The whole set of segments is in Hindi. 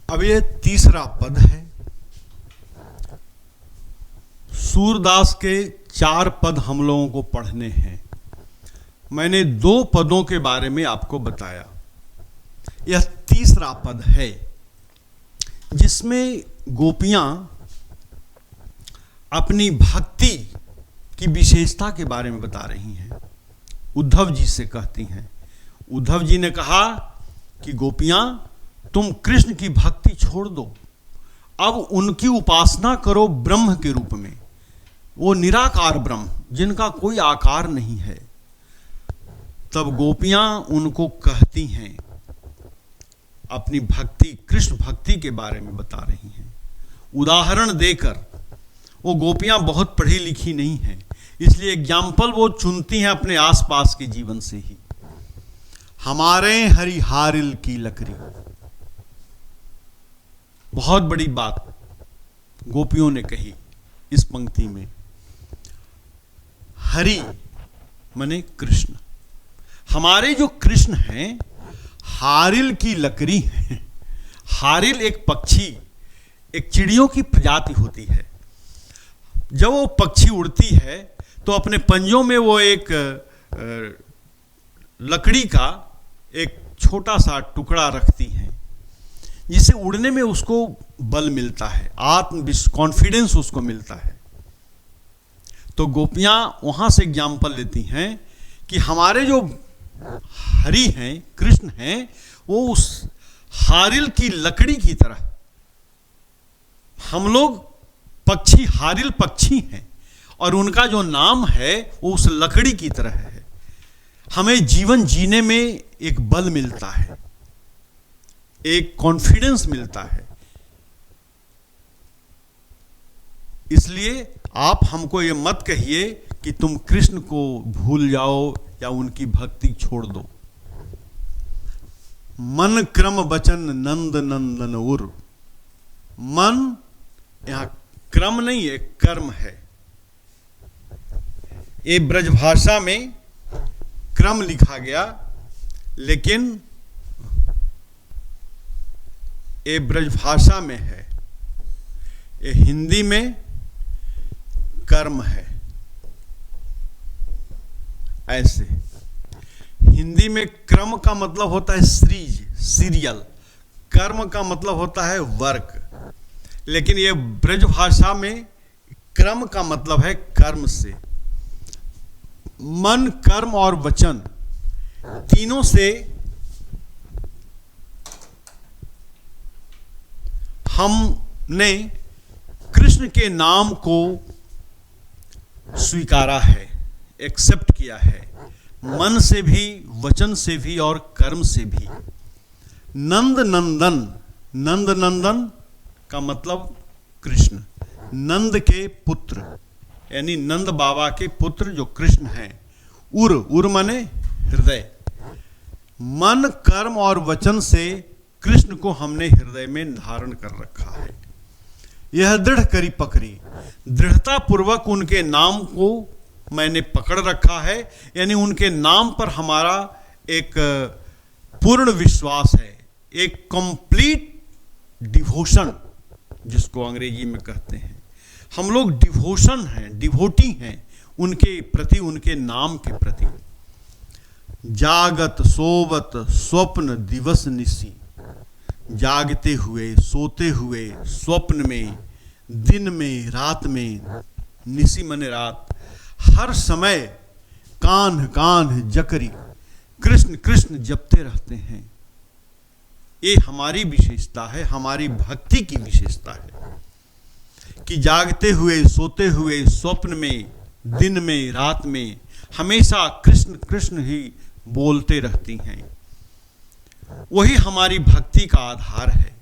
अब ये तीसरा पद है। सूरदास के 4 पद हम लोगों को पढ़ने हैं। मैंने 2 पदों के बारे में आपको बताया। यह तीसरा पद है जिसमें गोपियां अपनी भक्ति की विशेषता के बारे में बता रही हैं। उद्धव जी से कहती हैं। उद्धव जी ने कहा कि गोपियां, तुम कृष्ण की भक्ति छोड़ दो, अब उनकी उपासना करो ब्रह्म के रूप में। वो निराकार ब्रह्म जिनका कोई आकार नहीं है। तब गोपियां उनको कहती हैं, अपनी भक्ति, कृष्ण भक्ति के बारे में बता रही हैं उदाहरण देकर। वो गोपियां बहुत पढ़ी लिखी नहीं हैं, इसलिए एग्जाम्पल वो चुनती हैं अपने आसपास के जीवन से ही। हमारे हरिहारिल की लकड़ी, बहुत बड़ी बात गोपियों ने कही इस पंक्ति में। हरि माने कृष्ण, हमारे जो कृष्ण हैं हारिल की लकड़ी है। हारिल एक पक्षी, एक चिड़ियों की प्रजाति होती है। जब वो पक्षी उड़ती है तो अपने पंजों में वो एक लकड़ी का एक छोटा सा टुकड़ा रखती हैं, जिससे उड़ने में उसको बल मिलता है, कॉन्फिडेंस उसको मिलता है। तो गोपियां वहां से एग्जाम्पल लेती हैं कि हमारे जो हरि हैं, कृष्ण हैं, वो उस हारिल की लकड़ी की तरह, हम लोग पक्षी, हारिल पक्षी हैं और उनका जो नाम है वो उस लकड़ी की तरह है। हमें जीवन जीने में एक बल मिलता है, एक कॉन्फिडेंस मिलता है। इसलिए आप हमको ये मत कहिए कि तुम कृष्ण को भूल जाओ या उनकी भक्ति छोड़ दो। मन क्रम बचन नंद नंदन उर। मन यहां क्रम नहीं है, कर्म है। ये ब्रजभाषा में क्रम लिखा गया, लेकिन ये ब्रजभाषा में है, ये हिंदी में कर्म है। ऐसे हिंदी में क्रम का मतलब होता है सीरीज, सीरियल। कर्म का मतलब होता है वर्क। लेकिन ये ब्रजभाषा में क्रम का मतलब है कर्म से। मन, कर्म और वचन तीनों से हमने कृष्ण के नाम को स्वीकारा है, एक्सेप्ट किया है, मन से भी, वचन से भी और कर्म से भी। नंद नंदन, नंद नंदन का मतलब कृष्ण, नंद के पुत्र, यानी नंद बाबा के पुत्र जो कृष्ण हैं। उर, उर माने हृदय। मन, कर्म और वचन से कृष्ण को हमने हृदय में धारण कर रखा है। यह दृढ़ करी पकड़ी, दृढ़ता पूर्वक उनके नाम को मैंने पकड़ रखा है, यानी उनके नाम पर हमारा एक पूर्ण विश्वास है, एक कंप्लीट डिवोशन जिसको अंग्रेजी में कहते हैं। हम लोग डिवोशन हैं, डिवोटी हैं उनके प्रति, उनके नाम के प्रति। जागत सोवत स्वप्न दिवस निसी, जागते हुए, सोते हुए, स्वप्न में, दिन में, रात में, निसी मने रात, हर समय कान्ह कान्ह जकरी कृष्ण कृष्ण जपते रहते हैं। ये हमारी विशेषता है, हमारी भक्ति की विशेषता है कि जागते हुए, सोते हुए, स्वप्न में, दिन में, रात में हमेशा कृष्ण कृष्ण ही बोलते रहती हैं। वही हमारी भक्ति का आधार है।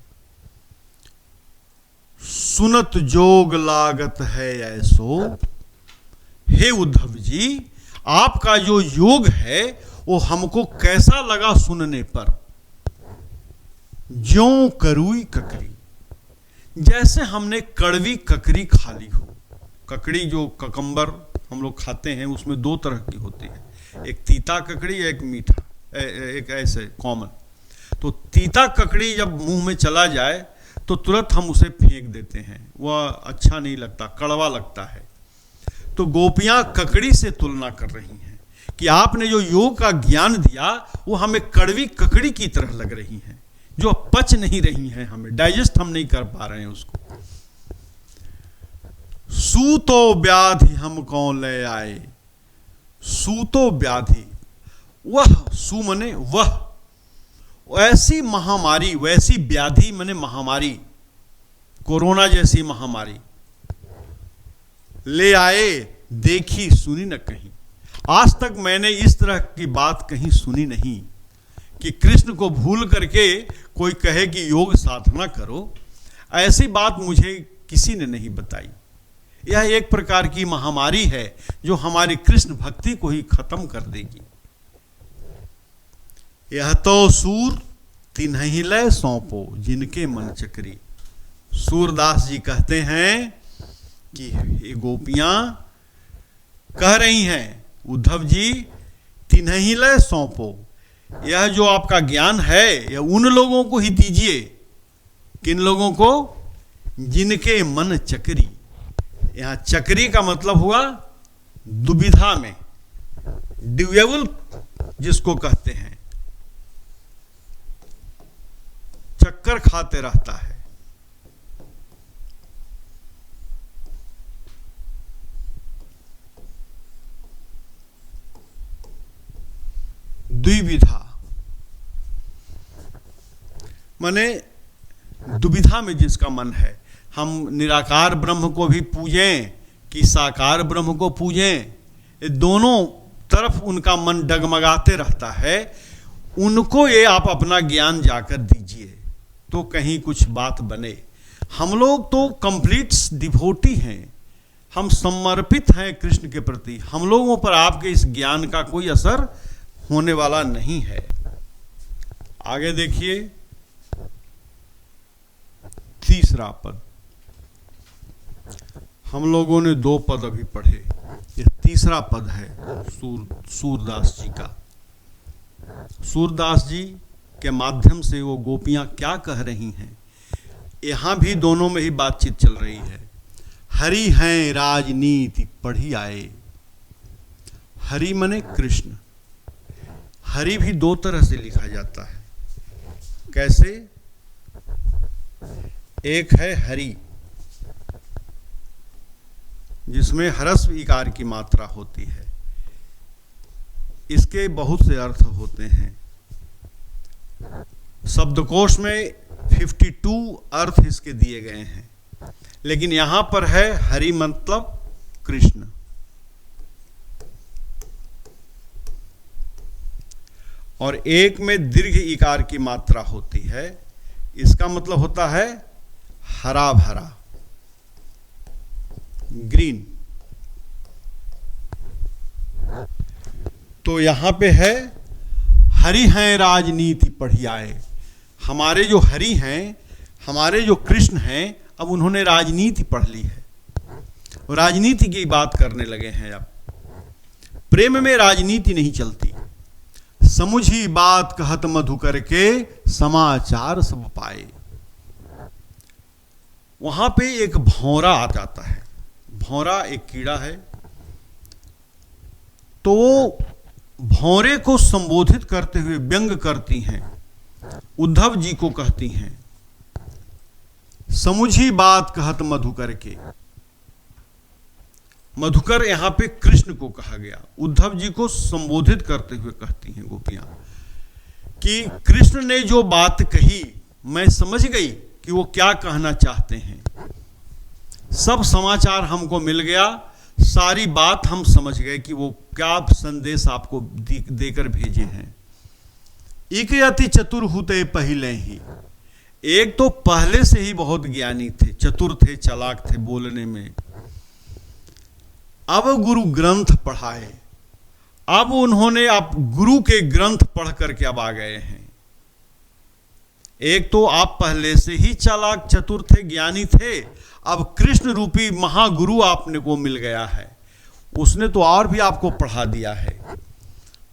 सुनत जोग लागत है ऐसो। हे उद्धव जी, आपका जो योग है वो हमको कैसा लगा सुनने पर? ज्यों करुई ककरी, जैसे हमने कड़वी ककरी खा ली हो। ककड़ी जो ककम्बर हम लोग खाते हैं उसमें 2 तरह की होती है, एक तीता ककड़ी, एक मीठा, एक ऐसे कॉमन। तो तीता ककड़ी जब मुंह में चला जाए तो तुरंत हम उसे फेंक देते हैं, वह अच्छा नहीं लगता, कड़वा लगता है। तो गोपियां ककड़ी से तुलना कर रही हैं कि आपने जो योग का ज्ञान दिया वो हमें कड़वी ककड़ी की तरह लग रही है, जो पच नहीं रही हैं, हमें डाइजेस्ट हम नहीं कर पा रहे हैं उसको। सूतो व्याधि हम कौन ले आए, सूतो व्याधि, वह सु मने वह, ऐसी महामारी, वैसी व्याधि मने महामारी, कोरोना जैसी महामारी ले आए, देखी सुनी न कहीं। आज तक मैंने इस तरह की बात कहीं सुनी नहीं कि कृष्ण को भूल करके कोई कहे कि योग साधना करो। ऐसी बात मुझे किसी ने नहीं बताई। यह एक प्रकार की महामारी है जो हमारी कृष्ण भक्ति को ही खत्म कर देगी। यह तो सूर तिन्हि लय सौंपो जिनके मन चक्री। सूरदास जी कहते हैं कि ये गोपियां कह रही हैं, उद्धव जी तिन्हि लय सौंपो, यह जो आपका ज्ञान है यह उन लोगों को ही दीजिए। किन लोगों को? जिनके मन चक्री। यहां चक्री का मतलब हुआ दुविधा में, ड्यूएबल जिसको कहते हैं, चक्कर खाते रहता है। द्विविधा माने दुविधा में जिसका मन है। हम निराकार ब्रह्म को भी पूजें कि साकार ब्रह्म को पूजें, ये दोनों तरफ उनका मन डगमगाते रहता है। उनको ये आप अपना ज्ञान जाकर दीजिए तो कहीं कुछ बात बने। हम लोग तो कंप्लीट डिवोटी हैं, हम समर्पित हैं कृष्ण के प्रति। हम लोगों पर आपके इस ज्ञान का कोई असर होने वाला नहीं है। आगे देखिए तीसरा पद। हम लोगों ने 2 पद अभी पढ़े, ये तीसरा पद है सूरदास जी का। सूरदास जी के माध्यम से वो गोपियां क्या कह रही हैं, यहां भी दोनों में ही बातचीत चल रही है। हरि हैं राजनीति पढ़ी आए। हरि मने कृष्ण। हरि भी 2 तरह से लिखा जाता है। कैसे? एक है हरि जिसमें ह्रस्व इकार की मात्रा होती है। इसके बहुत से अर्थ होते हैं। शब्दकोश में 52 अर्थ इसके दिए गए हैं, लेकिन यहां पर है हरि मतलब कृष्ण। और एक में दीर्घ इकार की मात्रा होती है, इसका मतलब होता है हरा भरा, ग्रीन। तो यहां पे है हरि हैं राजनीति पढ़ी आए। हमारे जो हरि हैं, हमारे जो कृष्ण हैं, अब उन्होंने राजनीति पढ़ ली है, राजनीति की बात करने लगे हैं। अब प्रेम में राजनीति नहीं चलती। समुझी बात कहत मधुकर के समाचार सब पाए। वहां पे एक भौरा आ जाता है। भौरा एक कीड़ा है। तो भौरे को संबोधित करते हुए व्यंग करती हैं, उद्धव जी को कहती हैं, समुझी बात कहत मधुकर के। मधुकर यहां पे कृष्ण को कहा गया। उद्धव जी को संबोधित करते हुए कहती हैं गोपियां कि कृष्ण ने जो बात कही मैं समझ गई कि वो क्या कहना चाहते हैं। सब समाचार हमको मिल गया, सारी बात हम समझ गए कि वो क्या संदेश आपको देकर भेजे हैं। एक अति चतुर हुते पहले ही। एक तो पहले से ही बहुत ज्ञानी थे, चतुर थे, चालाक थे बोलने में। अब गुरु ग्रंथ पढ़ाए। अब उन्होंने आप गुरु के ग्रंथ पढ़ करके अब आ गए हैं। एक तो आप पहले से ही चालाक चतुर थे, ज्ञानी थे, अब कृष्ण रूपी महागुरु आपने को मिल गया है, उसने तो और भी आपको पढ़ा दिया है।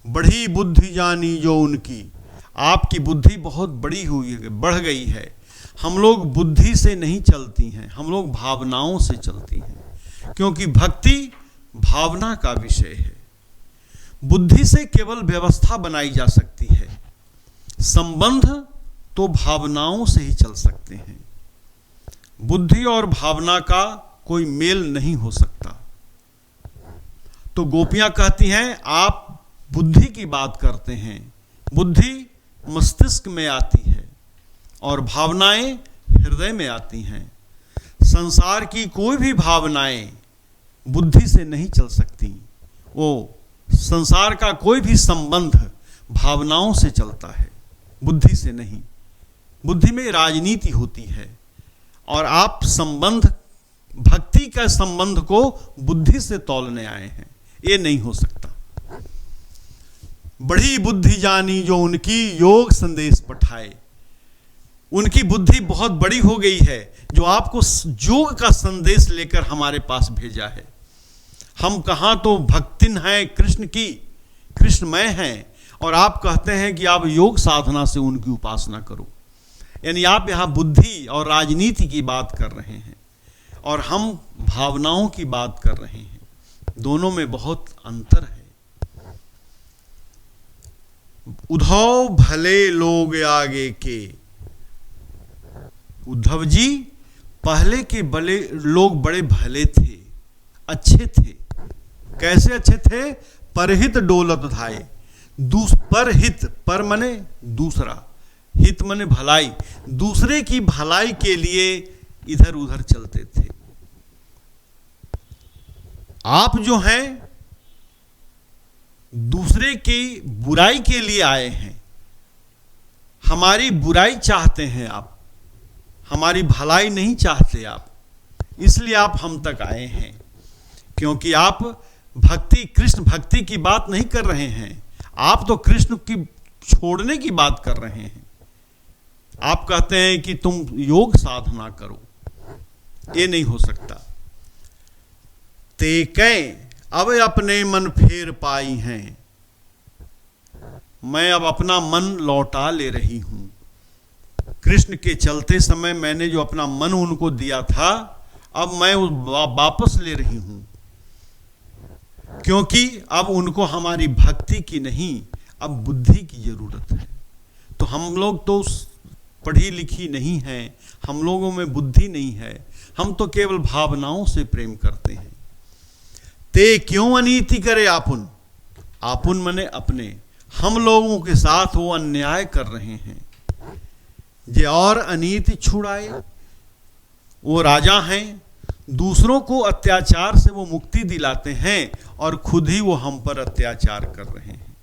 बड़ी बुद्धि जानी जो उनकी, आपकी बुद्धि बहुत बड़ी हुई है, बढ़ गई है। हम लोग बुद्धि से नहीं चलती हैं, हम लोग भावनाओं से चलती हैं, क्योंकि भक्ति भावना का विषय है। बुद्धि से केवल व्यवस्था बनाई जा सकती है, संबंध तो भावनाओं से ही चल सकते हैं। बुद्धि और भावना का कोई मेल नहीं हो सकता। तो गोपियां कहती हैं आप बुद्धि की बात करते हैं, बुद्धि मस्तिष्क में आती है और भावनाएं हृदय में आती हैं। संसार की कोई भी भावनाएं बुद्धि से नहीं चल सकती। वो संसार का कोई भी संबंध भावनाओं से चलता है, बुद्धि से नहीं। बुद्धि में राजनीति होती है और आप संबंध, भक्ति का संबंध को बुद्धि से तौलने आए हैं, ये नहीं हो सकता। बड़ी बुद्धि जानी जो उनकी योग संदेश पठाए। उनकी बुद्धि बहुत बड़ी हो गई है जो आपको योग का संदेश लेकर हमारे पास भेजा है। हम कहाँ तो भक्तिन हैं कृष्ण की, कृष्णमय हैं, और आप कहते हैं कि आप योग साधना से उनकी उपासना करो। यानी आप यहाँ बुद्धि और राजनीति की बात कर रहे हैं और हम भावनाओं की बात कर रहे हैं। दोनों में बहुत अंतर है। उद्धव भले लोग आगे के, उद्धव जी पहले के बड़े लोग बड़े भले थे, अच्छे थे। कैसे अच्छे थे? परहित डोलत धाये। परहित, पर मने दूसरा, हित मने भलाई, दूसरे की भलाई के लिए इधर उधर चलते थे। आप जो हैं दूसरे की बुराई के लिए आए हैं, हमारी बुराई चाहते हैं आप, हमारी भलाई नहीं चाहते आप, इसलिए आप हम तक आए हैं। क्योंकि आप भक्ति, कृष्ण भक्ति की बात नहीं कर रहे हैं, आप तो कृष्ण की छोड़ने की बात कर रहे हैं। आप कहते हैं कि तुम योग साधना करो, ये नहीं हो सकता। ते कै अब अपने मन फेर पाई हैं, मैं अब अपना मन लौटा ले रही हूं। कृष्ण के चलते समय मैंने जो अपना मन उनको दिया था, अब मैं वापस ले रही हूं, क्योंकि अब उनको हमारी भक्ति की नहीं, अब बुद्धि की जरूरत है। तो हम लोग तो पढ़ी लिखी नहीं हैं, हम लोगों में बुद्धि नहीं है, हम तो केवल भावनाओं से प्रेम करते हैं। ते क्यों अनीति करे आपुन, आपुन मने अपने, हम लोगों के साथ वो अन्याय कर रहे हैं। जे और अनीति छुड़ाए, वो राजा हैं, दूसरों को अत्याचार से वो मुक्ति दिलाते हैं और खुद ही वो हम पर अत्याचार कर रहे हैं।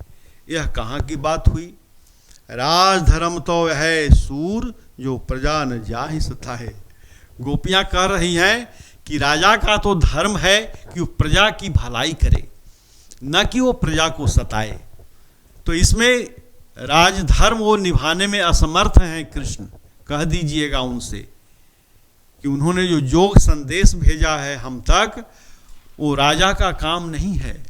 यह कहाँ की बात हुई? राजधर्म तो है सूर जो प्रजा न जाहि सताए। गोपियां कह रही हैं कि राजा का तो धर्म है कि वो प्रजा की भलाई करे, न कि वो प्रजा को सताए। तो इसमें राजधर्म वो निभाने में असमर्थ हैं कृष्ण। कह दीजिएगा उनसे कि उन्होंने जो योग संदेश भेजा है हम तक, वो राजा का काम नहीं है।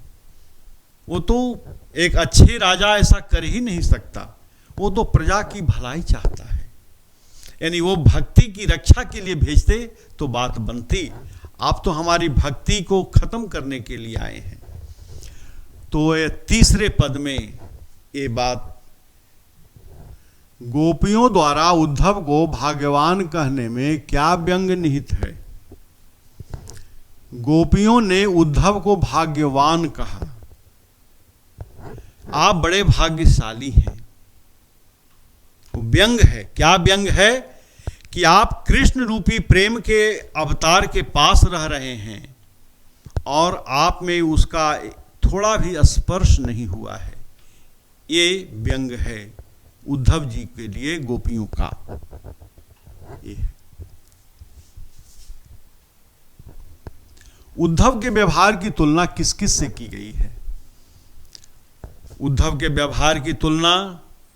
वो तो एक अच्छे राजा ऐसा कर ही नहीं सकता, वो तो प्रजा की भलाई चाहता है। यानी वो भक्ति की रक्षा के लिए भेजते तो बात बनती। आप तो हमारी भक्ति को खत्म करने के लिए आए हैं। तो ये तीसरे पद में ये बात, गोपियों द्वारा उद्धव को भाग्यवान कहने में क्या व्यंग निहित है? गोपियों ने उद्धव को भाग्यवान कहा। आप बड़े भाग्यशाली हैं। व्यंग है, क्या व्यंग है? कि आप कृष्ण रूपी प्रेम के अवतार के पास रह रहे हैं और आप में उसका थोड़ा भी स्पर्श नहीं हुआ है। ये व्यंग है उद्धव जी के लिए गोपियों का। ये उद्धव के व्यवहार की तुलना किस किस से की गई है? उद्धव के व्यवहार की तुलना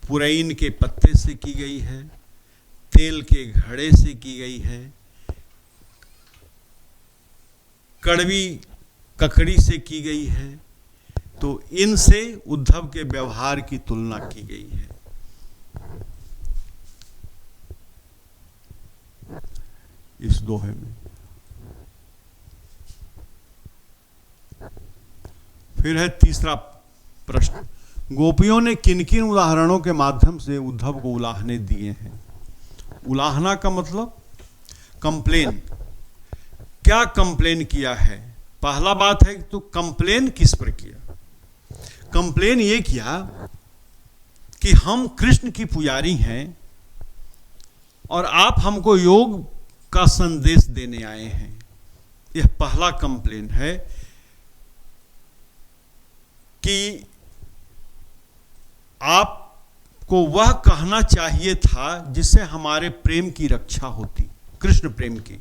पुरैन के पत्ते से की गई है, तेल के घड़े से की गई है, कड़वी ककड़ी से की गई है। तो इनसे उद्धव के व्यवहार की तुलना की गई है। इस दोहे में। फिर है तीसरा प्रश्न, गोपियों ने किन किन उदाहरणों के माध्यम से उद्धव को उलाहने दिए हैं? उलाहना का मतलब कंप्लेन। क्या कंप्लेन किया है? पहला बात है कि तो कंप्लेन किस पर किया? कंप्लेन ये किया कि हम कृष्ण की पुजारी हैं और आप हमको योग का संदेश देने आए हैं। यह पहला कंप्लेन है कि आपको वह कहना चाहिए था जिससे हमारे प्रेम की रक्षा होती, कृष्ण प्रेम की।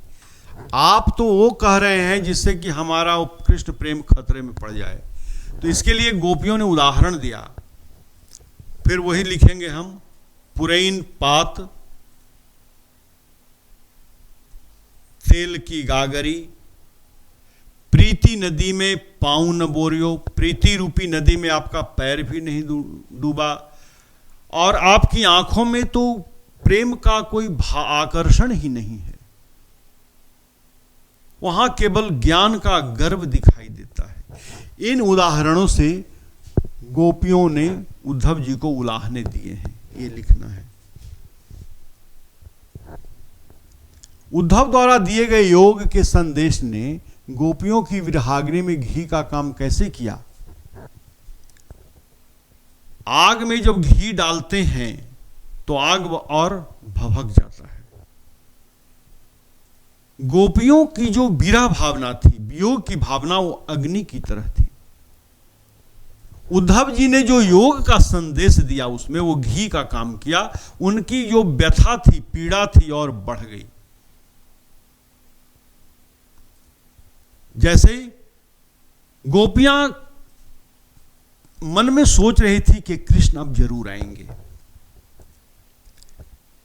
आप तो वो कह रहे हैं जिससे कि हमारा कृष्ण प्रेम खतरे में पड़ जाए। तो इसके लिए गोपियों ने उदाहरण दिया। फिर वही लिखेंगे हम, पुरैन पात, तेल की गागरी, प्रीति नदी में पाँव न बोरियो, प्रीति रूपी नदी में आपका पैर भी नहीं डूबा, और आपकी आंखों में तो प्रेम का कोई आकर्षण ही नहीं है, वहां केवल ज्ञान का गर्व दिखाई देता है। इन उदाहरणों से गोपियों ने उद्धव जी को उलाहने दिए हैं, ये लिखना है। उद्धव द्वारा दिए गए योग के संदेश ने गोपियों की विरहाग्नि में घी का काम कैसे किया? आग में जब घी डालते हैं तो आग और भभक जाता है। गोपियों की जो विरह भावना थी, वियोग की भावना, वो अग्नि की तरह थी। उद्धव जी ने जो योग का संदेश दिया उसमें वो घी का काम किया। उनकी जो व्यथा थी, पीड़ा थी, और बढ़ गई। जैसे गोपियां मन में सोच रही थी कि कृष्ण अब जरूर आएंगे,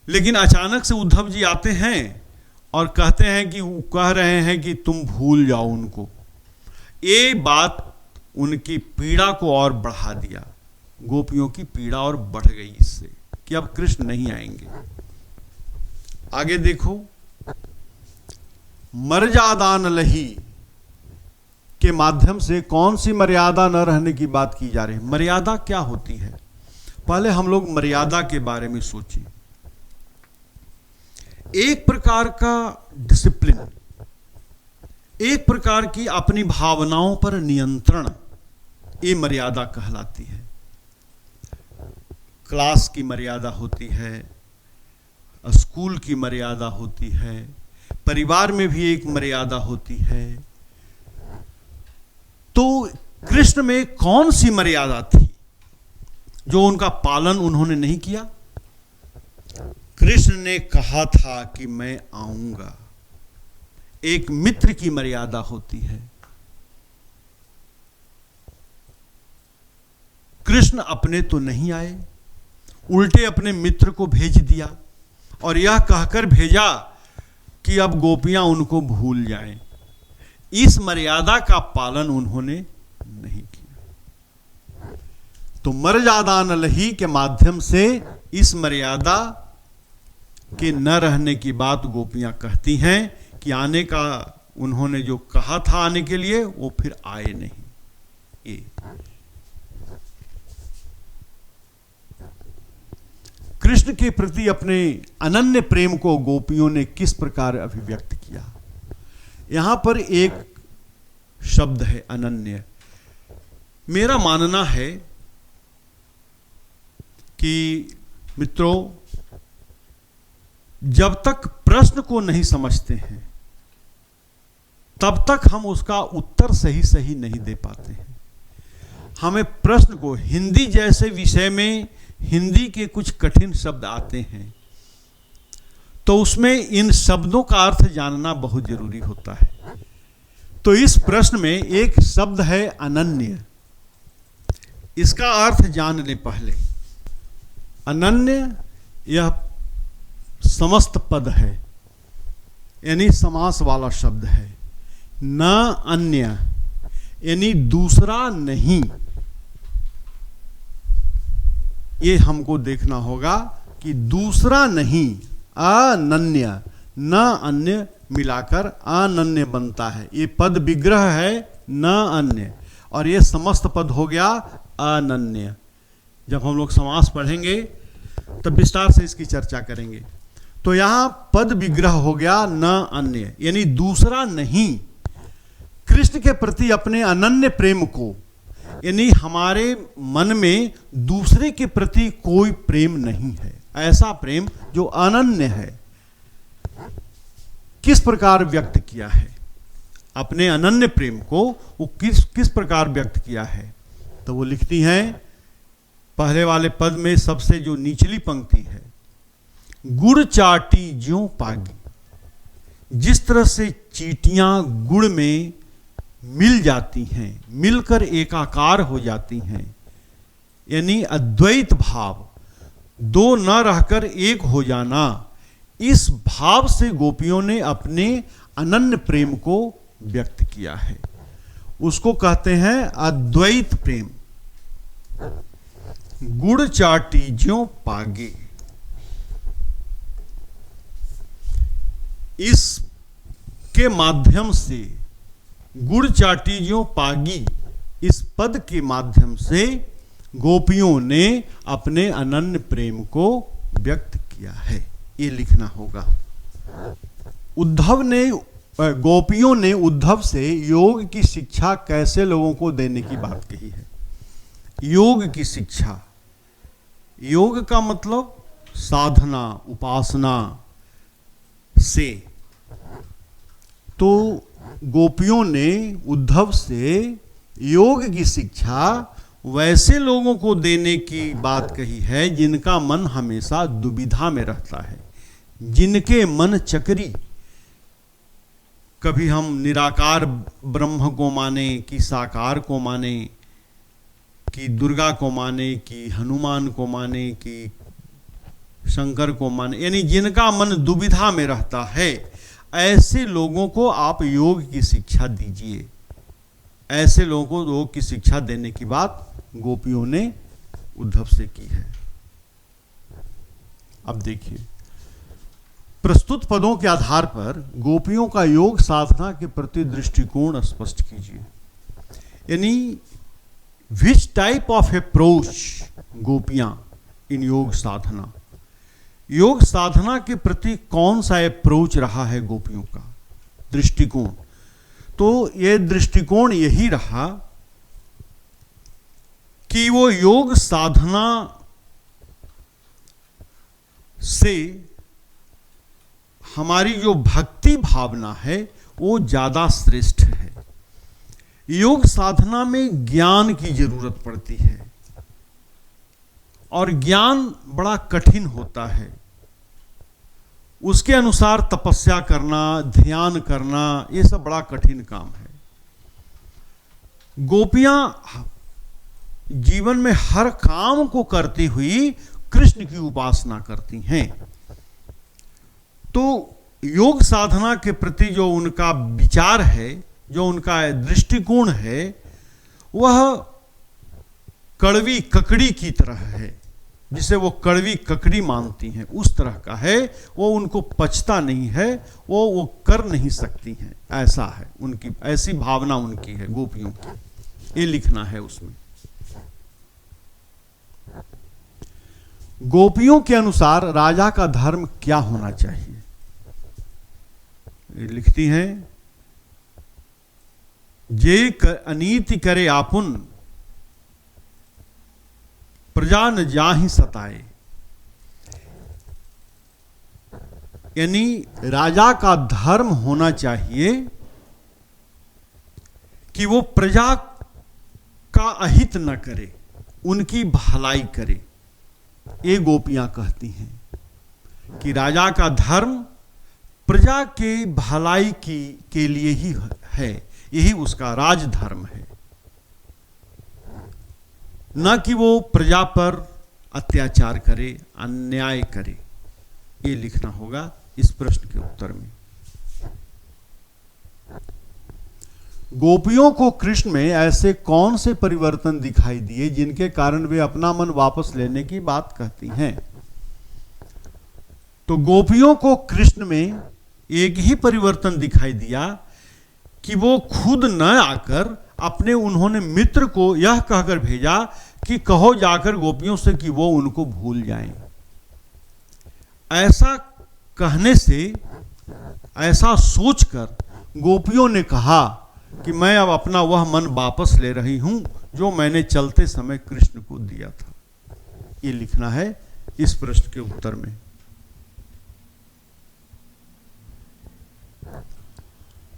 लेकिन अचानक से उद्धव जी आते हैं और कहते हैं कि कह रहे हैं कि तुम भूल जाओ उनको। ये बात उनकी पीड़ा को और बढ़ा दिया। गोपियों की पीड़ा और बढ़ गई इससे कि अब कृष्ण नहीं आएंगे। आगे देखो, मर्यादा न लही के माध्यम से कौन सी मर्यादा न रहने की बात की जा रही है? मर्यादा क्या होती है? पहले हम लोग मर्यादा के बारे में सोचें। एक प्रकार का डिसिप्लिन, एक प्रकार की अपनी भावनाओं पर नियंत्रण, ये मर्यादा कहलाती है। क्लास की मर्यादा होती है, स्कूल की मर्यादा होती है, परिवार में भी एक मर्यादा होती है। तो कृष्ण में कौन सी मर्यादा थी जो उनका पालन उन्होंने नहीं किया? कृष्ण ने कहा था कि मैं आऊंगा। एक मित्र की मर्यादा होती है। कृष्ण अपने तो नहीं आए, उल्टे अपने मित्र को भेज दिया और यह कहकर भेजा कि अब गोपियां उनको भूल जाएं। इस मर्यादा का पालन उन्होंने नहीं किया। तो मर्यादा न लही के माध्यम से इस मर्यादा के न रहने की बात गोपियां कहती हैं कि आने का उन्होंने जो कहा था आने के लिए वो फिर आए नहीं। ये कृष्ण के प्रति अपने अनन्य प्रेम को गोपियों ने किस प्रकार अभिव्यक्त किया? यहां पर एक शब्द है अनन्य। मेरा मानना है कि मित्रों, जब तक प्रश्न को नहीं समझते हैं तब तक हम उसका उत्तर सही सही नहीं दे पाते हैं। हमें प्रश्न को, हिंदी जैसे विषय में हिंदी के कुछ कठिन शब्द आते हैं तो उसमें इन शब्दों का अर्थ जानना बहुत जरूरी होता है। तो इस प्रश्न में एक शब्द है अनन्य। इसका अर्थ जान लें पहले। अनन्य यह समस्त पद है, यानी समास वाला शब्द है। न अन्य यानी दूसरा नहीं। ये हमको देखना होगा कि दूसरा नहीं, अनन्य, न अन्य, मिलाकर अनन्य बनता है। ये पद विग्रह है न अन्य, और ये समस्त पद हो गया अनन्य। जब हम लोग समास पढ़ेंगे तब विस्तार से इसकी चर्चा करेंगे। तो यहां पद विग्रह हो गया न अन्य, यानी दूसरा नहीं। कृष्ण के प्रति अपने अनन्य प्रेम को, यानी हमारे मन में दूसरे के प्रति कोई प्रेम नहीं है, ऐसा प्रेम जो अनन्य है। किस प्रकार व्यक्त किया है अपने अनन्य प्रेम को, वो किस प्रकार व्यक्त किया है? तो वो लिखती हैं पहले वाले पद में सबसे जो निचली पंक्ति है, गुड़ चाटी ज्यों पागी। जिस तरह से चींटियां गुड़ में मिल जाती हैं, मिलकर एकाकार हो जाती हैं, यानी अद्वैत भाव, दो न रहकर एक हो जाना, इस भाव से गोपियों ने अपने अनन्य प्रेम को व्यक्त किया है। उसको कहते हैं अद्वैत प्रेम। गुड़ चाटी ज्यों पागे, इसके माध्यम से, गुड़ चाटी ज्यों पागी, इस पद के माध्यम से गोपियों ने अपने अनन्य प्रेम को व्यक्त किया है। ये लिखना होगा। गोपियों ने उद्धव से योग की शिक्षा कैसे लोगों को देने की बात कही है। योग की शिक्षा, योग का मतलब साधना, उपासना से। तो गोपियों ने उद्धव से योग की शिक्षा वैसे लोगों को देने की बात कही है जिनका मन हमेशा दुविधा में रहता है, जिनके मन चक्री, कभी हम निराकार ब्रह्म को माने कि साकार को माने, कि दुर्गा को माने, कि हनुमान को माने, कि शंकर को माने, यानी जिनका मन दुविधा में रहता है, ऐसे लोगों को आप योग की शिक्षा दीजिए। ऐसे लोगों को योग की शिक्षा देने की बात गोपियों ने उद्धव से की है। अब देखिए, प्रस्तुत पदों के आधार पर गोपियों का योग साधना के प्रति दृष्टिकोण स्पष्ट कीजिए। यानी विच टाइप ऑफ अप्रोच गोपियां इन योग साधना, योग साधना के प्रति कौन सा अप्रोच रहा है गोपियों का दृष्टिकोण। तो ये दृष्टिकोण यही रहा कि वो योग साधना से हमारी जो भक्ति भावना है वो ज्यादा श्रेष्ठ है। योग साधना में ज्ञान की जरूरत पड़ती है और ज्ञान बड़ा कठिन होता है। उसके अनुसार तपस्या करना, ध्यान करना, ये सब बड़ा कठिन काम है। गोपियां जीवन में हर काम को करती हुई कृष्ण की उपासना करती हैं। तो योग साधना के प्रति जो उनका विचार है, जो उनका दृष्टिकोण है, वह कड़वी ककड़ी की तरह है। जिसे वो कड़वी ककड़ी मानती हैं उस तरह का है। वो उनको पचता नहीं है, वो कर नहीं सकती हैं। ऐसा है उनकी, ऐसी भावना उनकी है गोपियों की। ये लिखना है उसमें। गोपियों के अनुसार राजा का धर्म क्या होना चाहिए, ये लिखती हैं। जे अनीति करे आपुन, प्रजा न जाहि सताए। यानी राजा का धर्म होना चाहिए कि वो प्रजा का अहित न करे, उनकी भलाई करे। ये गोपियां कहती हैं कि राजा का धर्म प्रजा के भलाई के लिए ही है, यही उसका राजधर्म है, न कि वो प्रजा पर अत्याचार करे, अन्याय करे। ये लिखना होगा इस प्रश्न के उत्तर में। गोपियों को कृष्ण में ऐसे कौन से परिवर्तन दिखाई दिए जिनके कारण वे अपना मन वापस लेने की बात कहती हैं। तो गोपियों को कृष्ण में एक ही परिवर्तन दिखाई दिया कि वो खुद न आकर अपने उन्होंने मित्र को यह कहकर भेजा कि कहो जाकर गोपियों से कि वो उनको भूल जाएं। ऐसा कहने से, ऐसा सोचकर गोपियों ने कहा कि मैं अब अपना वह मन वापस ले रही हूं जो मैंने चलते समय कृष्ण को दिया था। ये लिखना है इस प्रश्न के उत्तर में।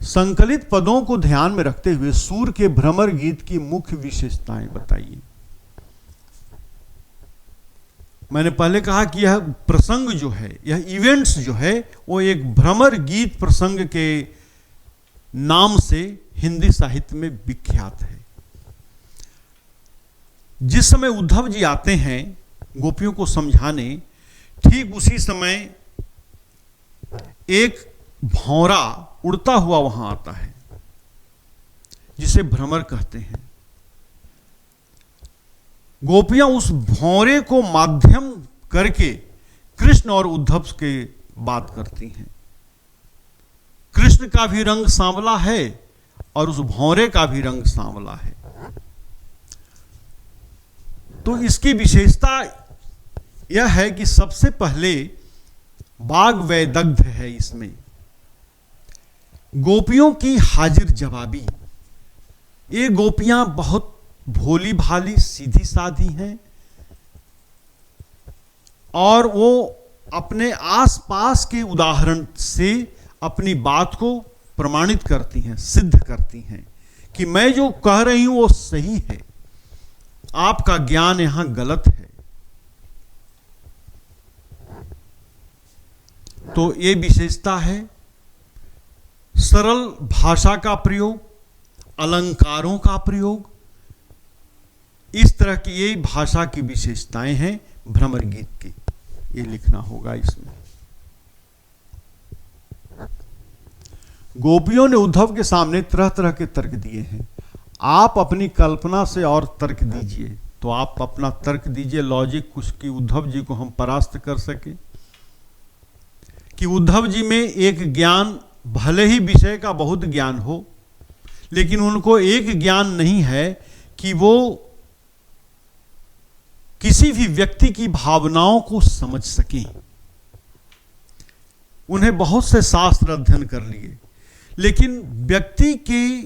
संकलित पदों को ध्यान में रखते हुए सूर के भ्रमर गीत की मुख्य विशेषताएं बताइए। मैंने पहले कहा कि यह प्रसंग जो है, यह इवेंट्स जो है, वो एक भ्रमर गीत प्रसंग के नाम से हिंदी साहित्य में विख्यात है। जिस समय उद्धव जी आते हैं गोपियों को समझाने, ठीक उसी समय एक भौरा उड़ता हुआ वहां आता है जिसे भ्रमर कहते हैं। गोपियां उस भौरे को माध्यम करके कृष्ण और उद्धव के बात करती हैं। कृष्ण का भी रंग सांवला है और उस भौरे का भी रंग सांवला है। तो इसकी विशेषता यह है कि सबसे पहले वाग वैदग्ध है इसमें, गोपियों की हाजिर जवाबी। ये गोपियां बहुत भोली भाली सीधी साधी हैं और वो अपने आसपास के उदाहरण से अपनी बात को प्रमाणित करती हैं, सिद्ध करती हैं कि मैं जो कह रही हूं वो सही है, आपका ज्ञान यहां गलत है। तो ये विशेषता है। सरल भाषा का प्रयोग, अलंकारों का प्रयोग, इस तरह की ये भाषा की विशेषताएं हैं भ्रमर गीत की। ये लिखना होगा इसमें। गोपियों ने उद्धव के सामने तरह तरह के तर्क दिए हैं। आप अपनी कल्पना से और तर्क दीजिए। तो आप अपना तर्क दीजिए, लॉजिक कुछ, कि उद्धव जी को हम परास्त कर सके, कि उद्धव जी में एक ज्ञान, भले ही विषय का बहुत ज्ञान हो, लेकिन उनको एक ज्ञान नहीं है कि वो किसी भी व्यक्ति की भावनाओं को समझ सकें। उन्हें बहुत से शास्त्र अध्ययन कर लिए, लेकिन व्यक्ति के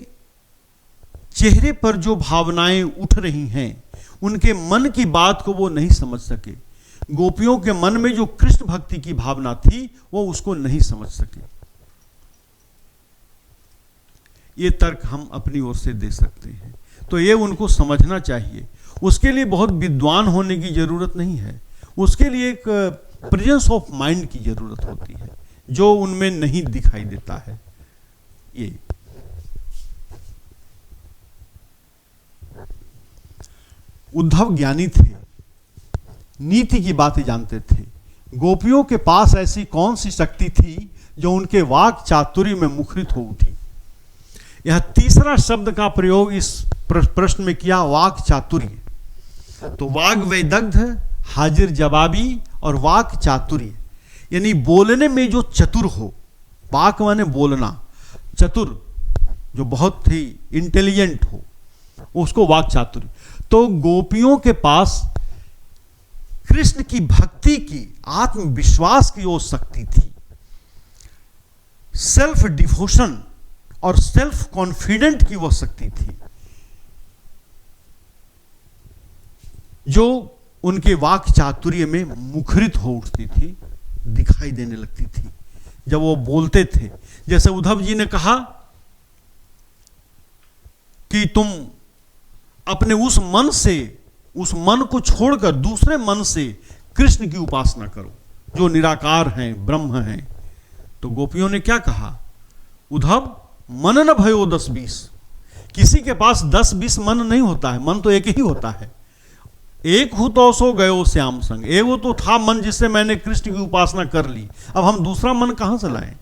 चेहरे पर जो भावनाएं उठ रही हैं, उनके मन की बात को वो नहीं समझ सके। गोपियों के मन में जो कृष्ण भक्ति की भावना थी वो उसको नहीं समझ सके। ये तर्क हम अपनी ओर से दे सकते हैं। तो ये उनको समझना चाहिए। उसके लिए बहुत विद्वान होने की जरूरत नहीं है, उसके लिए एक प्रेजेंस ऑफ माइंड की जरूरत होती है जो उनमें नहीं दिखाई देता है। ये उद्धव ज्ञानी थे, नीति की बातें जानते थे। गोपियों के पास ऐसी कौन सी शक्ति थी जो उनके वाक चातुर्य में मुखरित हो उठी। यह तीसरा शब्द का प्रयोग इस प्रश्न में किया, वाक चातुर्य। तो वाग वैदग्ध, हाजिर जवाबी और वाक चातुर्य, यानी बोलने में जो चतुर हो। वाक माने बोलना, चतुर जो बहुत ही इंटेलिजेंट हो, उसको वाक चातुर्य। तो गोपियों के पास कृष्ण की भक्ति की, आत्मविश्वास की वो शक्ति थी। सेल्फ डिवोशन और सेल्फ कॉन्फिडेंट की वो शक्ति थी जो उनके वाक चातुर्य में मुखरित हो उठती थी, दिखाई देने लगती थी जब वो बोलते थे। जैसे उद्धव जी ने कहा कि तुम अपने उस मन से, उस मन को छोड़कर दूसरे मन से कृष्ण की उपासना करो जो निराकार हैं, ब्रह्म हैं। तो गोपियों ने क्या कहा, उद्धव मन न भयो 10-20। किसी के पास 10-20 मन नहीं होता है, मन तो एक ही होता है। एक हूं तो सो गयो श्याम संग, एगो तो था मन जिससे मैंने कृष्ण की उपासना कर ली, अब हम दूसरा मन कहां से लाएं।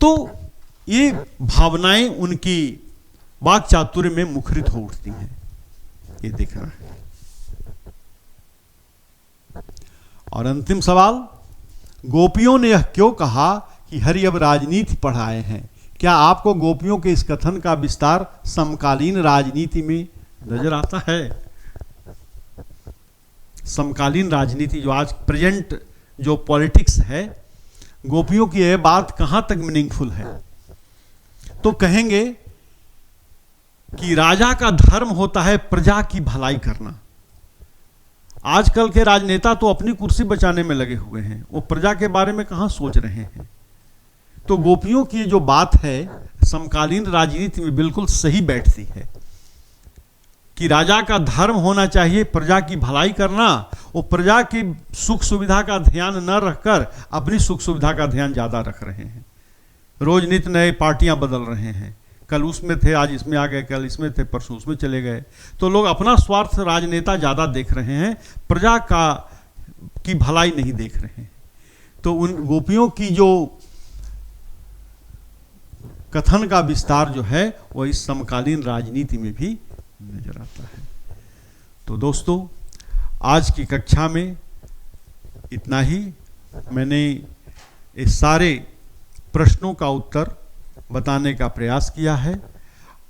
तो ये भावनाएं उनकी वाक चातुर्य में मुखरित हो उठती हैं। ये देखना है। और अंतिम सवाल, गोपियों ने यह क्यों कहा कि हरि अब राजनीति पढ़ाए हैं? क्या आपको गोपियों के इस कथन का विस्तार समकालीन राजनीति में नजर आता है? समकालीन राजनीति जो आज प्रेजेंट जो पॉलिटिक्स है, गोपियों की यह बात कहां तक मीनिंगफुल है? तो कहेंगे कि राजा का धर्म होता है प्रजा की भलाई करना। आजकल के राजनेता तो अपनी कुर्सी बचाने में लगे हुए हैं, वो प्रजा के बारे में कहां सोच रहे हैं। तो गोपियों की जो बात है समकालीन राजनीति में बिल्कुल सही बैठती है कि राजा का धर्म होना चाहिए प्रजा की भलाई करना। वो प्रजा की सुख सुविधा का ध्यान न रखकर अपनी सुख सुविधा का ध्यान ज्यादा रख रहे हैं। रोज नित्य नए पार्टियां बदल रहे हैं, कल उसमें थे आज इसमें आ गए, कल इसमें थे परसों उसमें चले गए। तो लोग अपना स्वार्थ राजनेता ज्यादा देख रहे हैं, प्रजा की भलाई नहीं देख रहे हैं। तो उन गोपियों की जो कथन का विस्तार जो है वो इस समकालीन राजनीति में भी नजर आता है। तो दोस्तों, आज की कक्षा में इतना ही। मैंने इस सारे प्रश्नों का उत्तर बताने का प्रयास किया है।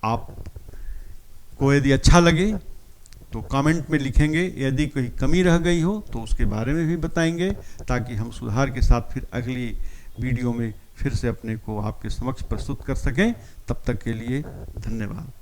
आपको यदि अच्छा लगे तो कमेंट में लिखेंगे, यदि कोई कमी रह गई हो तो उसके बारे में भी बताएंगे, ताकि हम सुधार के साथ फिर अगली वीडियो में फिर से अपने को आपके समक्ष प्रस्तुत कर सकें। तब तक के लिए धन्यवाद।